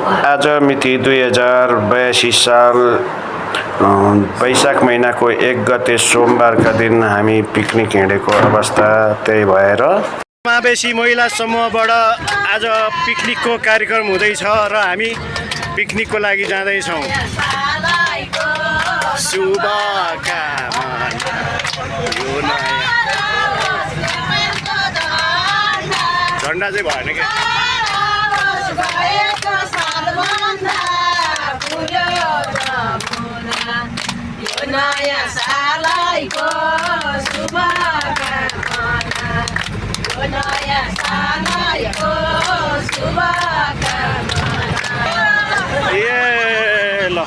आज मिति 2082 साल वैशाख महिनाको 1 गते सोमबारका दिन हामी पिकनिक हिँडेको अवस्था त्यही भएर समावेशी महिला समूहबाट आज पिकनिकको कार्यक्रम हुँदैछ र हामी पिकनिकको लागि जाँदैछौँ। झन्डा चाहिँ भएन क्या ए ल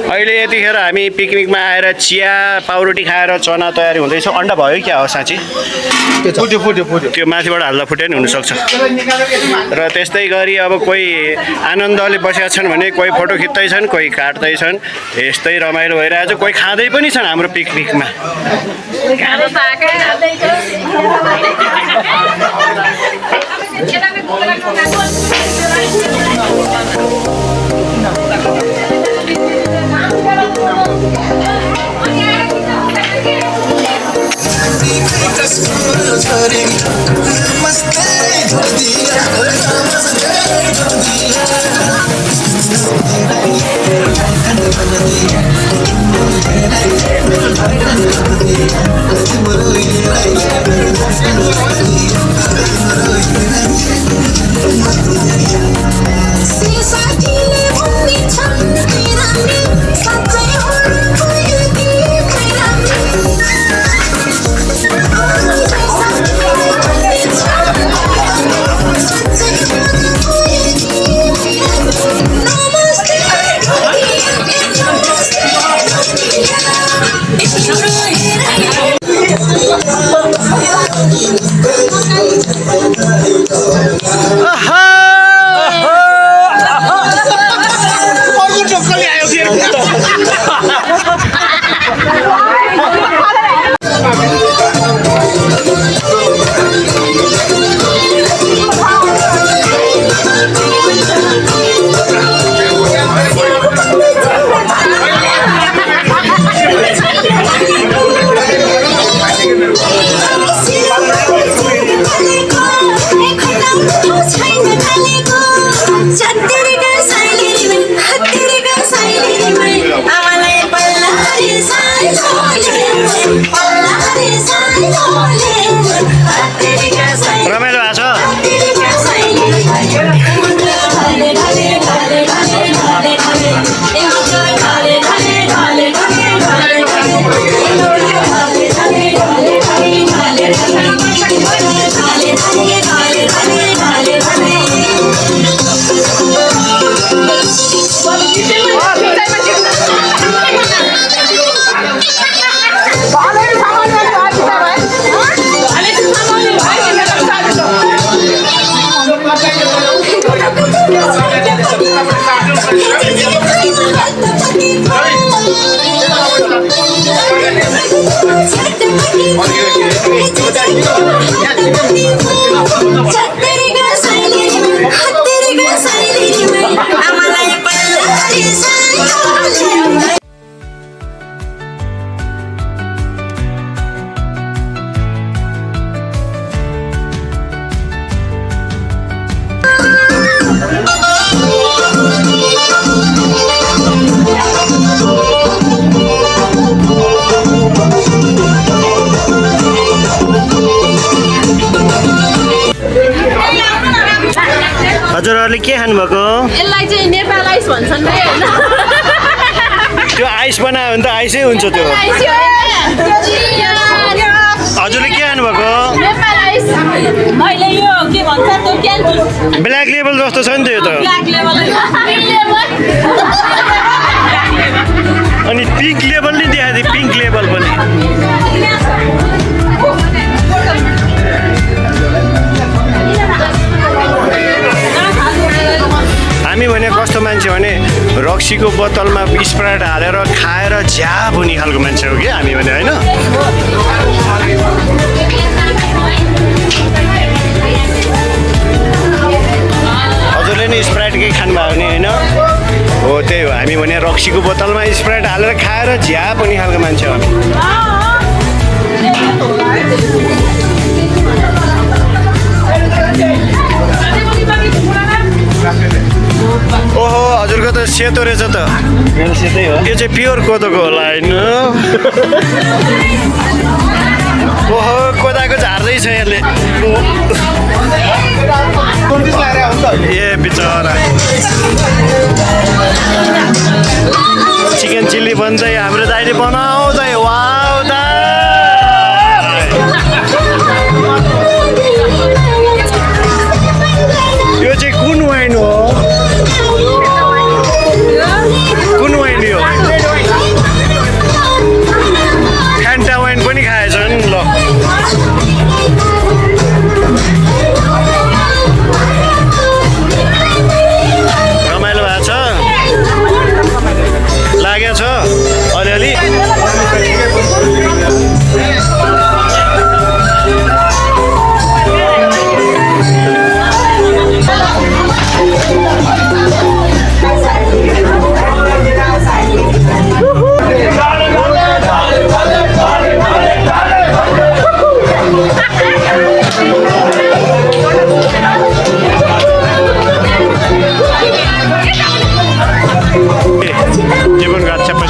अहिले यतिखेर हामी पिकनिकमा आएर चिया पाउरोटी खाएर चना तयारी हुँदैछ। अन्डा भयो क्या हो साँच्ची? फुट्यो त्यो माथिबाट हाल्दा फुट्यो नि हुनसक्छ। र त्यस्तै गरी अब कोही आनन्दले बसेका छन् भने कोही फोटो खिच्दैछन्, कोही काट्दैछन्। यस्तै रमाइलो भइरहेछ। कोही खाँदै पनि छन् हाम्रो पिकनिकमा। रमाइलो भएको हजुरहरूले के खानुभएको? यसलाई चाहिँ नेपाल आइस भन्छन् है हैन? त्यो आइस बनायो भने त आइसै हुन्छ त्यो। हजुरले के खानुभएको? नेपाल आइस। मैले यो के भन्छ त्यो क्यान्डी ब्ल्याक लेबल जस्तो छ नि त यो त। ब्ल्याक लेबल अनि पिङ्क लेबल नि देखाएको थियो, पिङ्क लेबल पनि। रक्सीको बोतलमा स्प्राइट हालेर खाएर झ्याप हुने खालको मान्छे हो कि हामी भने होइन। हजुरले नि स्प्राइट केही खानुभयो भने होइन हो त्यही हो हामी भने रक्सीको बोतलमा स्प्राइट हालेर खाएर झ्याप हुने खालको मान्छे हो हामी। ओहो हजुरको त सेतो रहेछ त। मेरो सेतै हो। यो चाहिँ प्योर कोदोको होला होइन। ओहो कोदाको झार्दैछ यसले। ए बिचरा चिकन चिल्ली बन्दै हाम्रो दाइले बनाउँदै वाउ दा। यो चाहिँ कुन वाइन हो? कुन वाइन यो? फ्यान्टा वाइन पनि खाएछन् ल। रमाइलो भएको छ लागेको छ अलिअलि। जीवनघात छ्याप्पै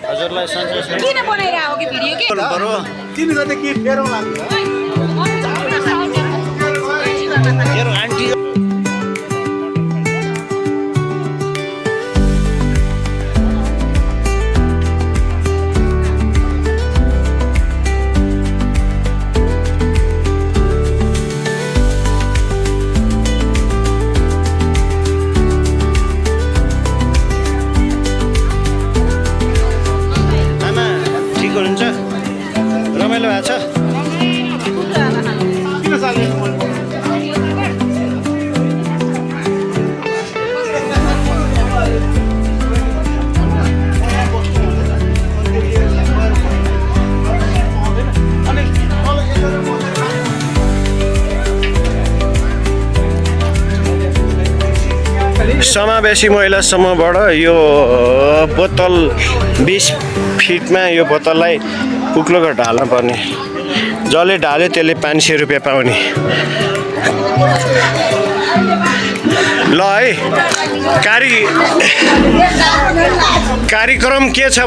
हजुरलाई सन्चै छ किन बनाइरहेको कि भिडियो के बरु तिमी गर्दा के फेरौँ लाग्यो मेरो आन्टी समावेशी महिलासम्मबाट यो बोतल 20 फिटमा यो बोतललाई उक्लोको ढाल्न पर्ने। जसले ढाल्यो त्यसले 500 रुपियाँ पाउने। ल है कार्यक्रम के छ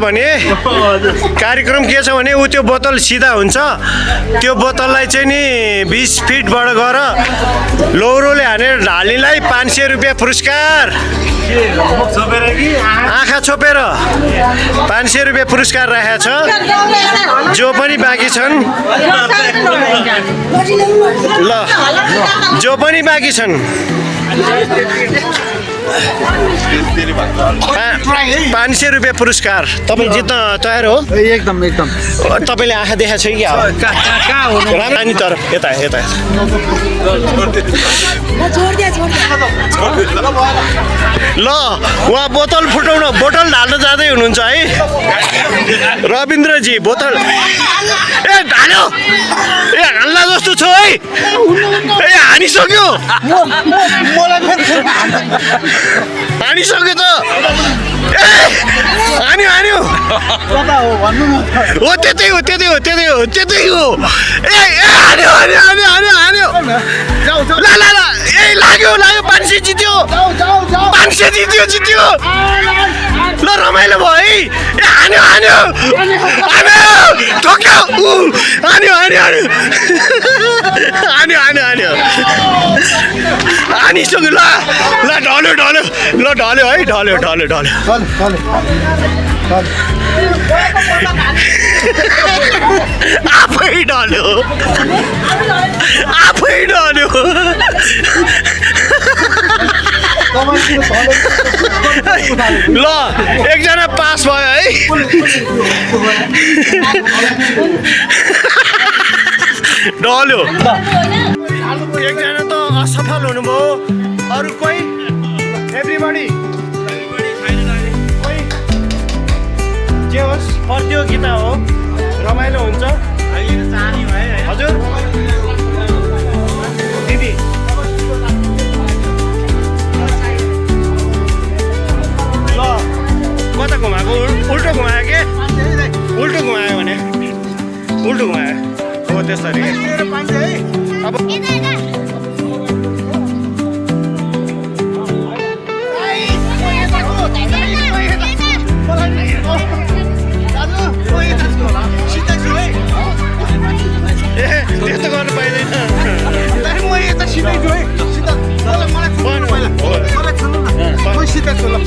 भने ऊ त्यो बोतल सिधा हुन्छ। त्यो बोतललाई चाहिँ नि 20 फिटबाट गएर लौरोले हानेर ढाल्नेलाई 500 रुपियाँ पुरस्कार। आँखा छोपेर 500 रुपियाँ पुरस्कार राखेको छ। जो पनि बाँकी छन् ल जो पनि बाँकी छन् 500 रुपियाँ पुरस्कार। तपाईँ जित्न तयार हो? एकदम एकदम। तपाईँले आँखा देखाएको छ कि कहाँ हो रानी तर यता ल उहाँ बोतल ढाल्न जाँदै हुनुहुन्छ है रविन्द्रजी। बोतल ढाल्यो हाल्ला जस्तो छ है। हानिसक्यो हानिसक्यो त। हान्यो हो त्यतै हो हान्यो लाग्यो 500 जित्यो 500 जित्यो ल रमाइलो भयो है। हान्यो ठोक्यो हान्यो हानिसक्यो। ल ढल्यो है ढल्यो आफै ढल्यो ल एकजना पास भयो है। ढल्यो एकजना त असफल हुनुभयो। अरू कोही एभ्रिबडी जे होस् प्रतियोगिता हो रमाइलो हुन्छ। हजुर दिदी ल कता घुमाएको? उल्टो घुमायो के? उल्टो घुमायो भने उल्टो घुमायो हो त्यसरी। अब त्यस्तो गर्नु पाइँदैन।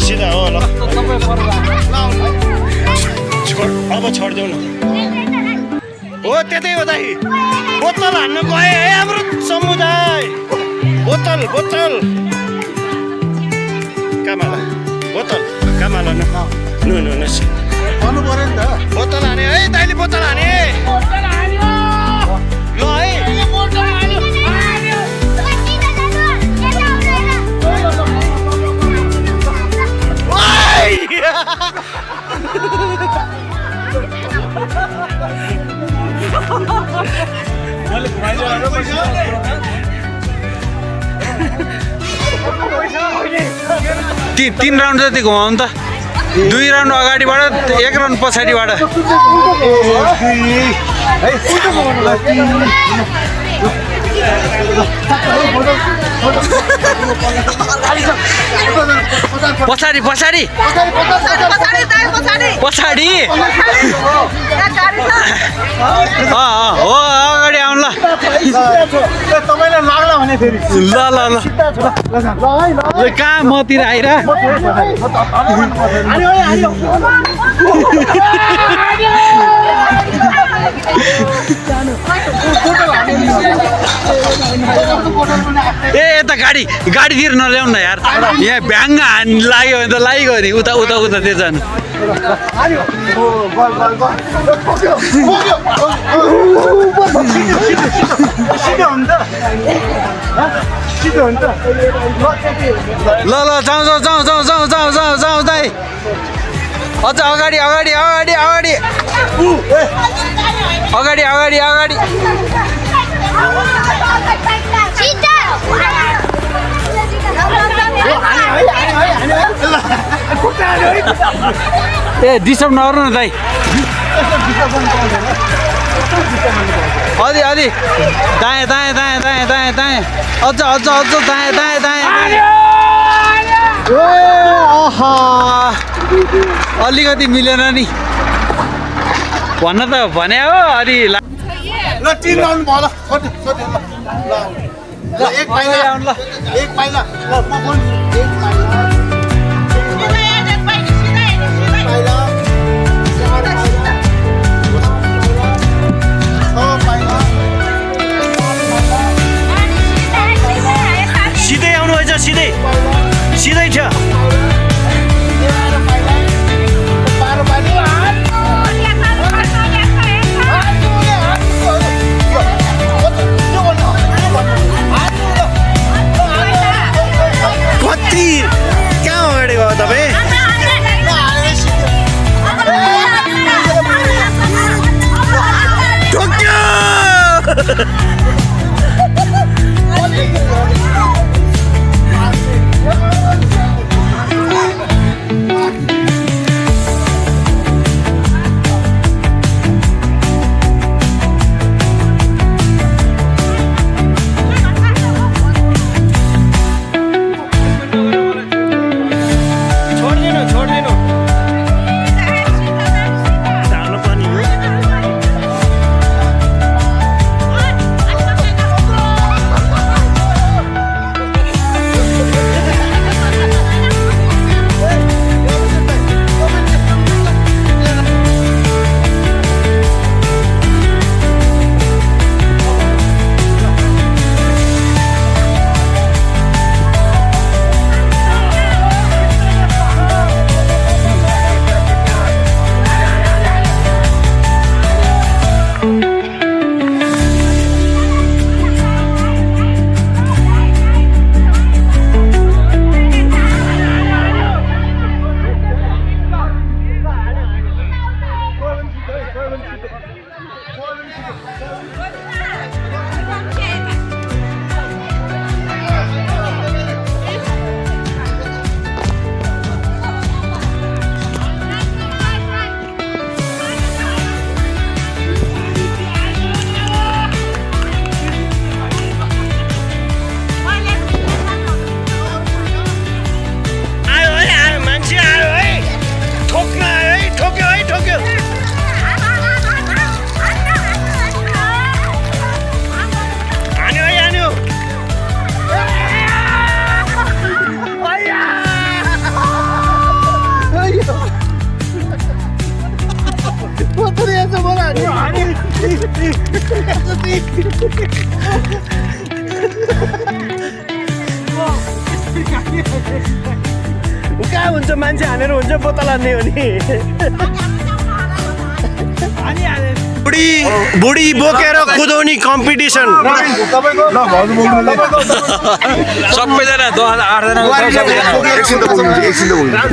सिधा हो ल अब छोडिदेऊ न। हो त्यतै हो दाइ। बोतल हान्न गए है हाम्रो समुदाय। बोतल कामाला न बोतल हाने है दाइले बोतल हाने ल है। तीन राउन्ड जति घुमाउनु त। 2 राउन्ड अगाडिबाट 1 राउन्ड पछाडिबाट। पछाडि हो अगाडि आउनु ल। तपाईँलाई लाग्ला भने फेरि ल कहाँ मतिर आइर यता गाडीतिर नल्याउनु न यार। यहाँ भ्याङ्ग लाग्यो भने त लागिगयो नि उता त्यो जानु। ल जाउँ दाइ। अझ अगाडि ए डिस्टर्ब नगर्नु न दाइ अलि अलि दाएँ दाएँ दाएँ दाएँ दाएँ दाएँ अझ अझ अझ दाएँ दाएँ दाएँ अलिकति मिलेन नि भन्न त भने हो अलि ल 3 राउन्ड भयो ल छोड्दे छोड्दे ल एक पाइला एक पाइला ल म बोल एक पाइला पाइला चार पाइला सिधै आउनुहुन्छ सिधै सिधै थियो कति कहाँ अगाडि भयो तपाईँ ठोक्यो कहाँ हुन्छ मान्छे हानेर हुन्छ बोतल हान्ने हो नि बुढी बोकेर कुदाउने कम्पिटिसन सबैजना 8जना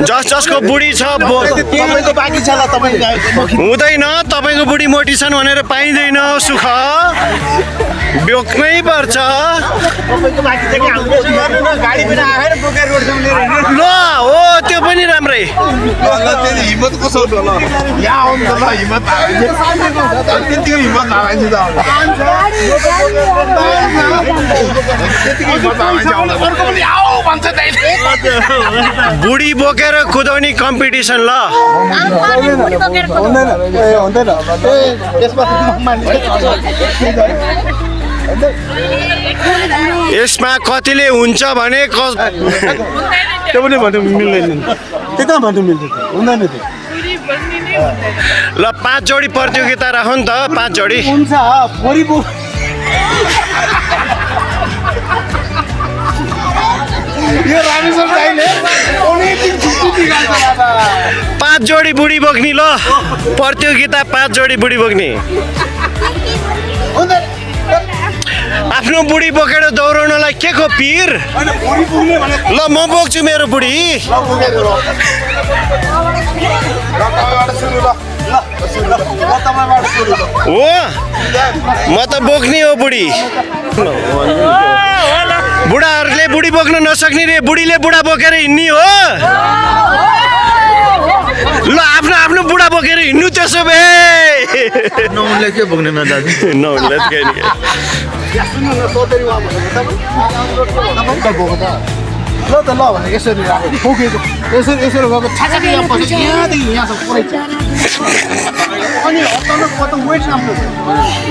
जस जसको बुढी छ हुँदैन तपाईँको बुढी मोटी छन् भनेर पाइँदैन सुख बोक्नै पर्छ ल हो त्यो पनि राम्रै हिम्मत कसो ल यहाँ आउनु ल हिम्मत त्यतिको हिम्मत नभएपछि त बुढी बोकेर कुदाउने कम्पिटिसन ल यसमा कतिले हुन्छ भने त्यो पनि भन्नु मिल्दैन त्यो कहाँ भन्नु मिल्छ हुँदैन त्यो ल 5 जोडी प्रतियोगिता राखौँ नि त 5 जोडी हुन्छ फोरी बो यो रामेश्वर दाइले ओलिम्पिक जित्नु निकाल्छ बाबा 5 जोडी बुढी बोक्नी ल प्रतियोगिता 5 जोडी बुढी बोक्नी आफ्नो बुढी बोकेर दौडाउनलाई के को पिर ल म बोक्छु मेरो बुढी हो म त बोक्ने हो बुढी बुढाहरूले बुढी बोक्न नसक्ने रे बुढीले बुढा बोकेर हिँड्ने हो ल आफ्नो आफ्नो बुढा बोकेर हिँड्नु त्यसो भए नहुनले के बोक्ने न दाजु नहुनुलाई त केही नि सुन्नु न सोधेरी उहाँ भनेको तपाईँ त बोको त ल त ल भने यसरी राखेको बोकेको यसरी गएको छाछाकै यहाँ पछि यहाँदेखि यहाँसम्म पुरै अनि अचानक कता वेट राम्रो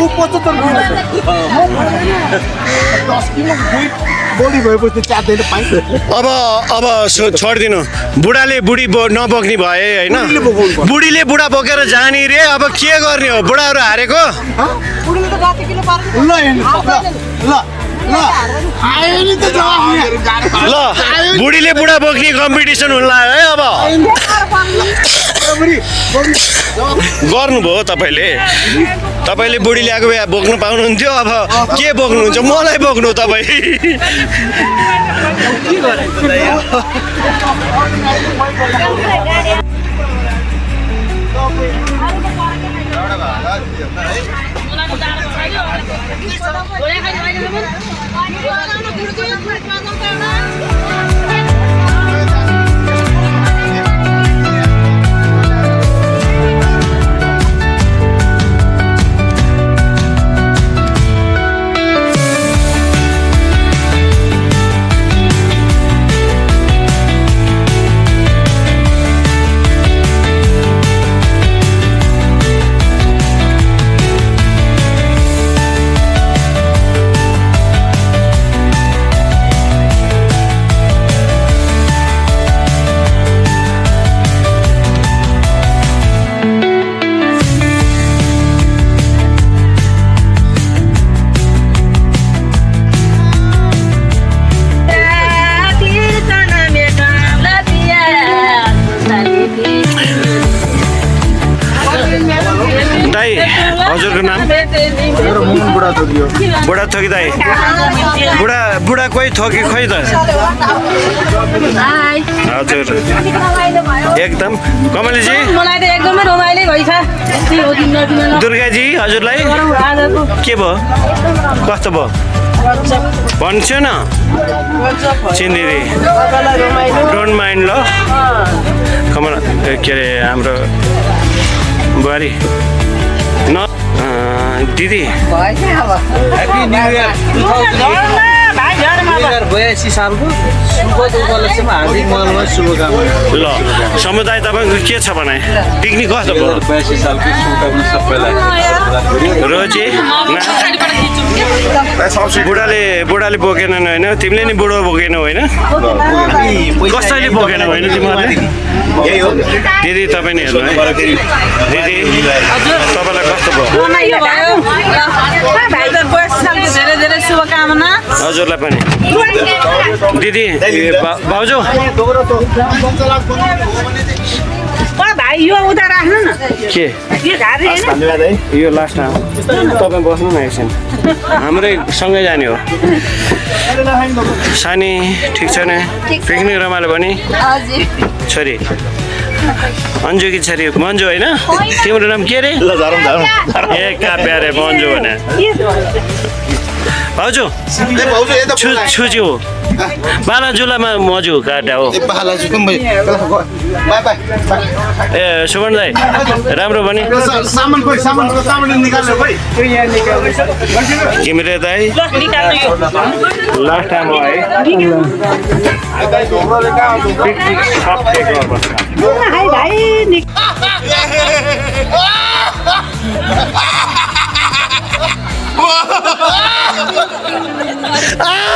ऊ 75 किलो छ 10 किलो वेट बडी भएपछि चाट्दैन पाइन्छ अब छोडिदिनु बुढाले बुढी नबोक्ने भए होइन बुढीले बुढा बोकेर जाने रे अब के गर्ने हो बुढाहरू हारेको ल ल ल आयो नि त जवाफ ल बुढीले बुढा बोक्ने कम्पिटिसन हुन लाग्यो है अब गर्नुभयो तपाईँले बुढी ल्याएको भए बोक्नु पाउनुहुन्थ्यो अब के बोक्नुहुन्छ मलाई बोक्नु तपाईँ हजुरको नाम बुढा थोकी दाई बुढा कोही थोकी खोइ त हजुर एकदम कमलीजी मलाई त एकदमै रमाइलो भइछ दुर्गाजी हजुरलाई के भयो कस्तो भयो भन्छु न चिन्दिरी डोन्ट माइन्ड ल कमल के अरे हाम्रो बुहारी न दिदी ह्याप्पी न्यु इयर 82 सालको शुभ उपलक्ष्यमा हार्दिक मङ्गलमय शुभकामना ल समुदाय तपाईँको के छ भने पिकनिक कस्तो भयो 82 सालको शुभकामना सबैलाई रोजी बुढाले बोकेनन् होइन तिमीले नि बुढो बोकेनौ होइन कसैले बोकेन होइन तिमीहरूले दिदी तपाईँ नि हेर्नु है दिदी तपाईँलाई कस्तो भयो धेरै शुभकामना हजुरलाई पनि दिदी भाउजू भाइ यो उता राख्नु न के यो लास्ट तपाईँ बस्नु न एकछिन हाम्रै सँगै जाने हो सानी ठिक छ नि पिकनिक रमाइलो भने छोरी अन्जु कि छोरी मन्जु होइन तिम्रो नाम के अरे ए काव्य अरे मन्जु भने भाउजू छुज्यू बाला जुलामा मजु काटा हो ए सुवर्ण दाई राम्रो भने घिमिरे दाई लास्ट टाइम हो है पिकनिक सकेको अवस्था